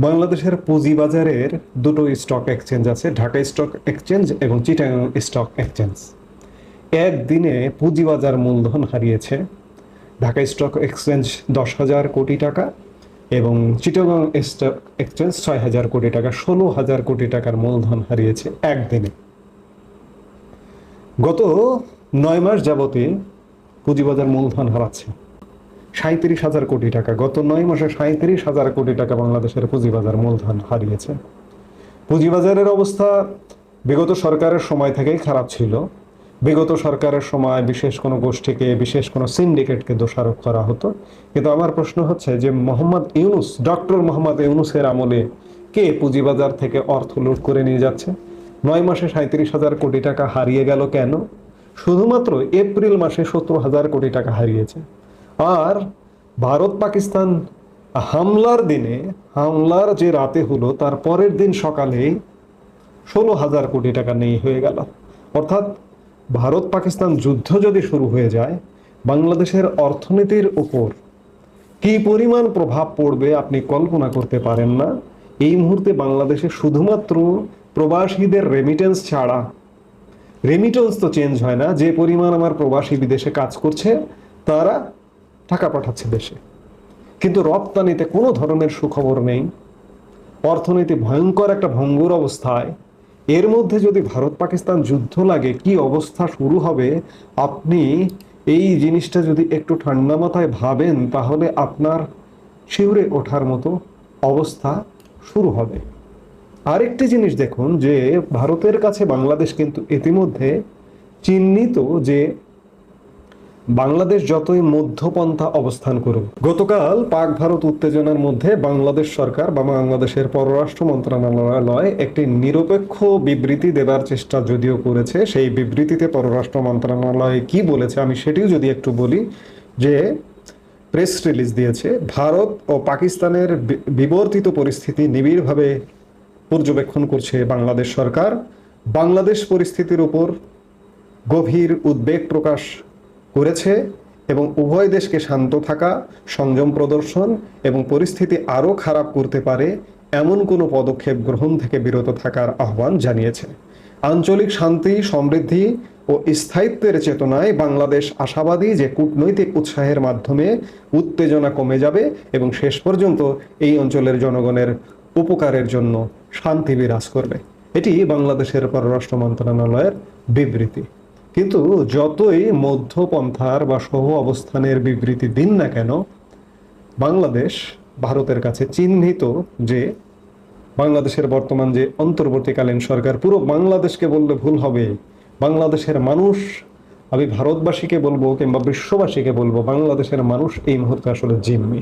বাংলাদেশের পুঁজিবাজারের দুটো stock exchange আছে, ঢাকা স্টক এক্সচেঞ্জ এবং চিটাগাং স্টক এক্সচেঞ্জ। একদিনে পুঁজিবাজার মূলধন হারিয়েছে ঢাকা স্টক এক্সচেঞ্জ 10,000 কোটি টাকা এবং চিটাগাং স্টক এক্সচেঞ্জ 6,000 কোটি টাকা, 16,000 কোটি টাকার মূলধন হারিয়েছে একদিনে। গত 9 মাস যাবতে পুঁজিবাজার মূলধন হারাচ্ছে 37,000 কোটি টাকা। গত 9 মাসে 37,000 কোটি টাকা বাংলাদেশের পুঁজিবাজার মূলধন হারিয়েছে। পুঁজিবাজারের অবস্থা বিগত সরকারের সময় থেকেই খারাপ ছিল। বিগত সরকারের সময় বিশেষ কোনো গোষ্ঠীকে, বিশেষ কোনো সিন্ডিকেটকে দোষারোপ করা হতো। কিন্তু আমার প্রশ্ন হচ্ছে যে ডক্টর মোহাম্মদ ইউনূসের আমলে কে পুঁজিবাজার থেকে অর্থ লুট করে নিয়ে যাচ্ছে? 9 মাসে 37,000 কোটি টাকা হারিয়ে গেল কেন? শুধুমাত্র এপ্রিল মাসে 17,000 কোটি টাকা হারিয়েছে। আর ভারত পাকিস্তান হামলার যে রাতে হলো তার পরের দিন সকালেই 16,000 কোটি টাকা নেই হয়ে গেল। অর্থাৎ ভারত পাকিস্তান যুদ্ধ যদি শুরু হয়ে যায়, বাংলাদেশের অর্থনীতির উপর কি পরিমাণ প্রভাব পড়বে আপনি কল্পনা করতে পারেন না। এই মুহূর্তে বাংলাদেশে শুধুমাত্র প্রবাসীদের রেমিটেন্স ছাড়া, রেমিটেন্স তো চেঞ্জ হয় না, যে পরিমাণ আমার প্রবাসী বিদেশে কাজ করছে তারা টাকা পাঠাচ্ছে দেশে, কিন্তু রপ্তানিতে কোনো ধরনের সুখবর নেই। অর্থনীতি ভয়ঙ্কর একটা ভঙ্গুর অবস্থায়। এর মধ্যে যদি ভারত পাকিস্তান যুদ্ধ লাগে কি অবস্থা শুরু হবে, আপনি এই জিনিসটা যদি একটু ঠান্ডা মাথায় ভাবেন তাহলে আপনার শিউরে ওঠার মতো অবস্থা শুরু হবে। আরেকটি জিনিস দেখুন যে ভারতের কাছে বাংলাদেশ কিন্তু ইতিমধ্যে চিহ্নিত যে বাংলাদেশ যতই মধ্যপন্থা অবস্থান করুক। গতকাল পাক ভারত উত্তেজনার মধ্যে বাংলাদেশ সরকার বা বাংলাদেশের পররাষ্ট্র মন্ত্রণালয় একটি নিরপেক্ষ বিবৃতি দেবার চেষ্টা যদিও করেছে। সেই বিবৃতিতে পররাষ্ট্র মন্ত্রণালয় কি বলেছে আমি সেটিও যদি একটু বলি, যে প্রেস রিলিজ দিয়েছে, ভারত ও পাকিস্তানের বিবর্তিত পরিস্থিতি নিবিড়ভাবে পর্যবেক্ষণ করছে বাংলাদেশ সরকার। বাংলাদেশ পরিস্থিতির উপর গভীর উদ্বেগ প্রকাশ করেছে এবং উভয় দেশকে শান্ত থাকা, সংযম প্রদর্শন এবং পরিস্থিতি আরও খারাপ করতে পারে এমন কোনো পদক্ষেপ গ্রহণ থেকে বিরত থাকার আহ্বান জানিয়েছে। আঞ্চলিক শান্তি, সমৃদ্ধি ও স্থায়িত্বের চেতনায় বাংলাদেশ আশাবাদী যে কূটনৈতিক উৎসাহের মাধ্যমে উত্তেজনা কমে যাবে এবং শেষ পর্যন্ত এই অঞ্চলের জনগণের উপকারের জন্য শান্তি বিরাজ করবে। এটি বাংলাদেশের পররাষ্ট্র মন্ত্রণালয়ের বিবৃতি। কিন্তু যতই মধ্যপন্থার বা সহ অবস্থানের বিবৃতি দিন না কেন, বাংলাদেশ ভারতের কাছে চিহ্নিত যে বাংলাদেশের বর্তমান যে অন্তর্বর্তীকালীন সরকার, পুরো বাংলাদেশকে বললে ভুল হবে, বাংলাদেশের মানুষ, আমি ভারতবাসীকে বলবো কিংবা বিশ্ববাসীকে বলবো, বাংলাদেশের মানুষ এই মুহূর্তে আসলে জিম্মি।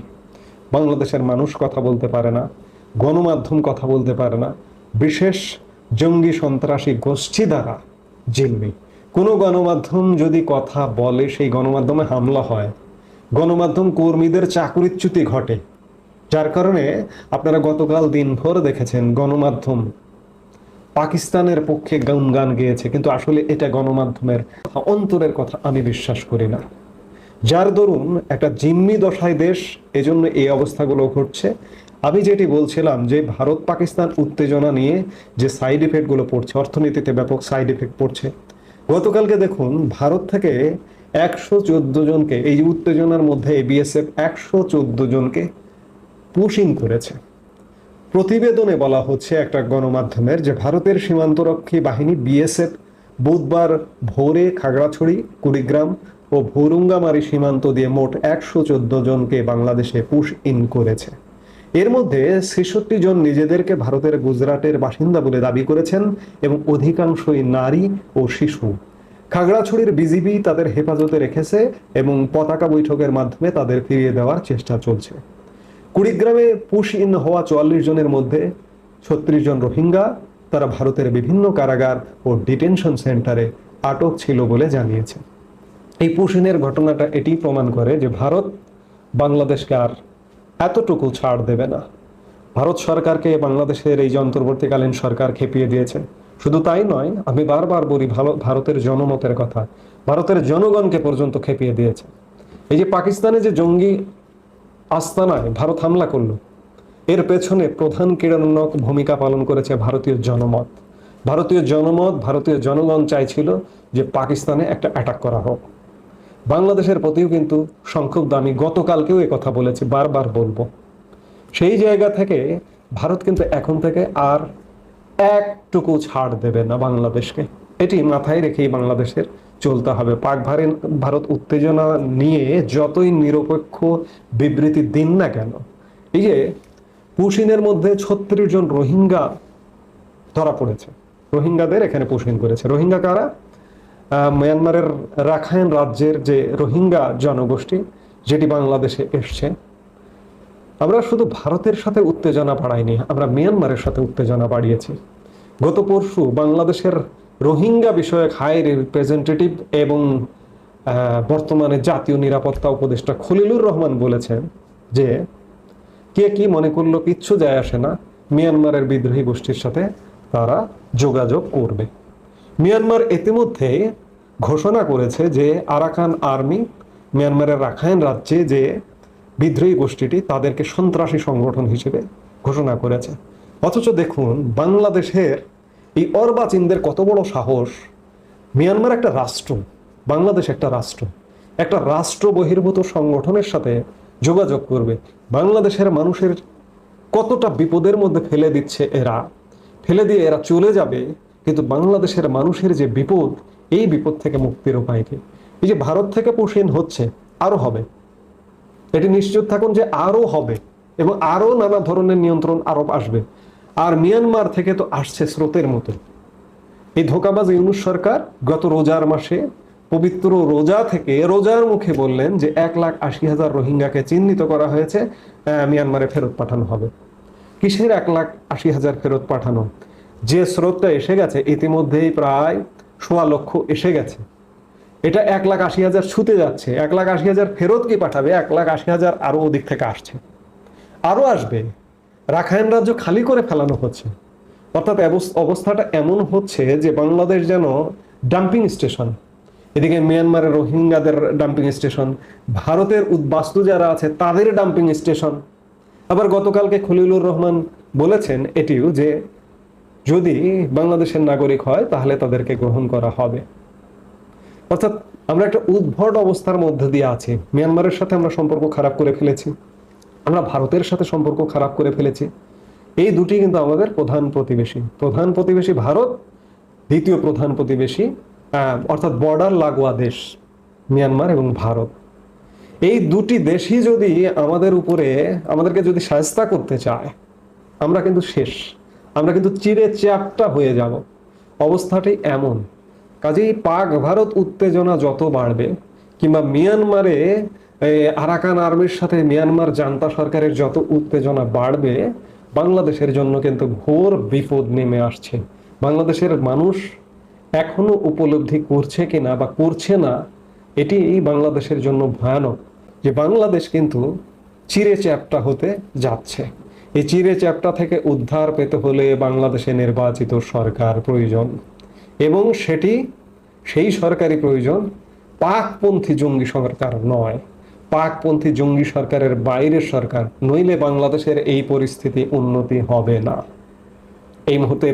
বাংলাদেশের মানুষ কথা বলতে পারে না, গণমাধ্যম কথা বলতে পারে না, বিশেষ জঙ্গি সন্ত্রাসী গোষ্ঠী দ্বারা জিম্মি। কোনো গণমাধ্যম যদি কথা বলে সেই গণমাধ্যমে হামলা হয়, গণমাধ্যম কর্মীদের চাকরিচ্যুতি ঘটে, যার কারণে আপনারা গতকাল দিনভর দেখেছেন গণমাধ্যম পাকিস্তানের পক্ষে গান গেয়েছে, কিন্তু আসলে এটা গণমাধ্যমের অন্তরের কথা আমি বিশ্বাস করি না। যার দরুন একটা জিম্মি দশায় দেশ, এজন্য এই অবস্থাগুলো ঘটছে। আমি যেটি বলছিলাম যে ভারত পাকিস্তান উত্তেজনা নিয়ে যে সাইড ইফেক্টগুলো পড়ছে, অর্থনীতিতে ব্যাপক সাইড ইফেক্ট পড়ছে। গতকালকে দেখুন ভারত থেকে 114 জনকে, এই যে উত্তেজনার মধ্যে বিএসএফ 114 জনকে পুশিং করেছে। প্রতিবেদনে বলা হচ্ছে একটা গণমাধ্যমের যে ভারতের সীমান্তরক্ষী বাহিনী বিএসএফ বুধবার ভোরে খাগড়াছড়ি, কুড়িগ্রাম ও ভৌরুঙ্গামারী সীমান্ত দিয়ে মোট 114 জনকে বাংলাদেশে পুশ ইন করেছে। এর মধ্যে 66 জন নিজেদেরকে ভারতের গুজরাটের বাসিন্দা বলে দাবি করেছেন এবং অধিকাংশই নারী ও শিশু। খাগড়াছড়ির বিজিবি তাদের হেফাজতে রেখেছে এবং পতাকা বৈঠকের মাধ্যমে তাদের ফিরিয়ে দেওয়ার চেষ্টা চলছে। কুড়িগ্রামে পুশ ইন হওয়া 44 জনের মধ্যে 36 জন রোহিঙ্গা, তারা ভারতের বিভিন্ন কারাগার ও ডিটেনশন সেন্টারে আটক ছিল বলে জানিয়েছে। এই পুশ ইনের ঘটনাটা এটি প্রমাণ করে যে ভারত বাংলাদেশকে আর এতটুকু ছাড় দেবে না। ভারত সরকারকে বাংলাদেশের এই যে অন্তর্বর্তীকালীন সরকার খেপিয়ে দিয়েছে। শুধু তাই নয়, আমি বারবার বলি ভারতের জনমতের কথা, ভারতের জনগণকে পর্যন্ত খেপিয়ে দিয়েছে। এই যে পাকিস্তানে যে জঙ্গি আস্তানায় ভারত হামলা করলো, এর পেছনে প্রধান ক্রীড়ানক ভূমিকা পালন করেছে ভারতীয় জনমত। ভারতীয় জনগণ চাইছিল যে পাকিস্তানে একটা অ্যাটাক করা হোক। বাংলাদেশের প্রতিও কিন্তু সংক্ষুব্ধ, আমি গতকালকেও কথা বলেছি, বারবার বলবো। সেই জায়গা থেকে ভারত কিন্তু এখন থেকে আর একটুকু ছাড় দেবে না বাংলাদেশকে। এটি মাথায় রেখেই বাংলাদেশের চলতে হবে। ভারত উত্তেজনা নিয়ে যতই নিরপেক্ষ বিবৃতি দিন না কেন, এই যে পুশিনের মধ্যে 36 জন রোহিঙ্গা ধরা পড়েছে, রোহিঙ্গাদের এখানে পুশিন করেছে। রোহিঙ্গা কারা? মিয়ানমারের রাখাইন রাজ্যের যে রোহিঙ্গা জনগোষ্ঠী, যেটি বাংলাদেশে এসছে। আমরা শুধু ভারতের সাথে উত্তেজনা বাড়াইনি, আমরা মিয়ানমারের সাথে উত্তেজনা বাড়িয়েছি। গত পরশু বাংলাদেশের রোহিঙ্গা বিষয়ক হাই রিপ্রেজেন্টেটিভ এবং বর্তমানে জাতীয় নিরাপত্তা উপদেষ্টা খলিলুর রহমান বলেছেন যে কে কি মনে করলো কিচ্ছু যায় আসে না, মিয়ানমারের বিদ্রোহী গোষ্ঠীর সাথে তারা যোগাযোগ করবে। মিয়ানমার ইতিমধ্যে ঘোষণা করেছে যে আরাকান আর্মি, মিয়ানমারের রাখাইন রাজ্যে যে বিদ্রোহী গোষ্ঠীটি, তাদেরকে সন্ত্রাসী সংগঠন হিসেবে ঘোষণা করেছে। অথচ দেখুন বাংলাদেশের এই অর্বাচীনদের কত বড় সাহস। মিয়ানমার একটা রাষ্ট্র, বাংলাদেশ একটা রাষ্ট্র, একটা রাষ্ট্র বহির্ভূত সংগঠনের সাথে যোগাযোগ করবে। বাংলাদেশের মানুষের কতটা বিপদের মধ্যে ফেলে দিচ্ছে এরা, ফেলে দিয়ে এরা চলে যাবে, কিন্তু বাংলাদেশের মানুষের যে বিপদ, এই বিপদ থেকে মুক্তির উপায় কি? এই যে ভারত থেকে পুশিন হচ্ছে, আরো হবে, এটি নিশ্চিত থাকুন যে আরো হবে, এবং আরো নানা ধরনের নিয়ন্ত্রণ আরোপ আসবে। আর মিয়ানমার থেকে তো আসছে স্রোতের মতো। এই ধোঁকাবাজ ইউনূস সরকার গত রোজার মাসে, পবিত্র রোজা থেকে রোজার মুখে বললেন যে 1,80,000 রোহিঙ্গাকে চিহ্নিত করা হয়েছে, মিয়ানমারে ফেরত পাঠানো হবে। কিসের 1,80,000 ফেরত পাঠানো? যে স্রোতটা এসে গেছে ইতিমধ্যেই প্রায় 1.25 লক্ষ এসে গেছে। এটা 1,80,000 ছুতে যাচ্ছে। 1,80,000 ফেরত কি পাঠাবে? 1,80,000 আরো ওদিক থেকে আসছে, আরো আসবে। রাখাইন রাজ্য খালি করে ফেলানো হচ্ছে। অর্থাৎ অবস্থাটা এমন হচ্ছে যে বাংলাদেশ যেন ডাম্পিং স্টেশন, এদিকে মিয়ানমারের রোহিঙ্গাদের ডাম্পিং স্টেশন, ভারতের উদ্বাস্তু যারা আছে তাদের ডাম্পিং স্টেশন। আবার গতকালকে খলিলুর রহমান বলেছেন এটিও যে যদি বাংলাদেশের নাগরিক হয় তাহলে তাদেরকে গ্রহণ করা হবে। অর্থাৎ আমরা একটা উদ্ভট অবস্থার মধ্যে দিয়ে আছি। মিয়ানমারের সাথে আমরা সম্পর্ক খারাপ করে ফেলেছি, আমরা ভারতের সাথে সম্পর্ক খারাপ করে ফেলেছি। এই দুটি কিন্তু আমাদের প্রধান প্রতিবেশী ভারত, দ্বিতীয় প্রধান প্রতিবেশী অর্থাৎ বর্ডার লাগোয়া দেশ মিয়ানমার এবং ভারত। এই দুটি দেশই যদি আমাদেরকে যদি শায়েস্তা করতে চায়, আমরা কিন্তু শেষ, আমরা কিন্তু চিরে চ্যাপ্টা হয়ে যাব। অবস্থাটি এমন। কাজেই পাক ভারত উত্তেজনা যত বাড়বে, কিংবা মিয়ানমারে আরাকান আর্মির সাথে মিয়ানমার জান্তা সরকারের যত উত্তেজনা বাড়বে, বাংলাদেশের জন্য কিন্তু ঘোর বিপদ নেমে আসছে। বাংলাদেশের মানুষ এখনো উপলব্ধি করছে কিনা বা করছে না, এটি বাংলাদেশের জন্য ভয়ানক, যে বাংলাদেশ কিন্তু চিরে চ্যাপ্টা হতে যাচ্ছে। এই চিরে চ্যাপ্টা থেকে উদ্ধার পেতে হলে বাংলাদেশে নির্বাচিত সরকার প্রয়োজন, এবং সেই সরকারি প্রয়োজন পাকপন্থী জঙ্গি সরকার নয়, পাকপন্থী জঙ্গি সরকারের বাইরের সরকার। নইলে বাংলাদেশের এই পরিস্থিতি উন্নতি হবে না। এই মুহূর্তে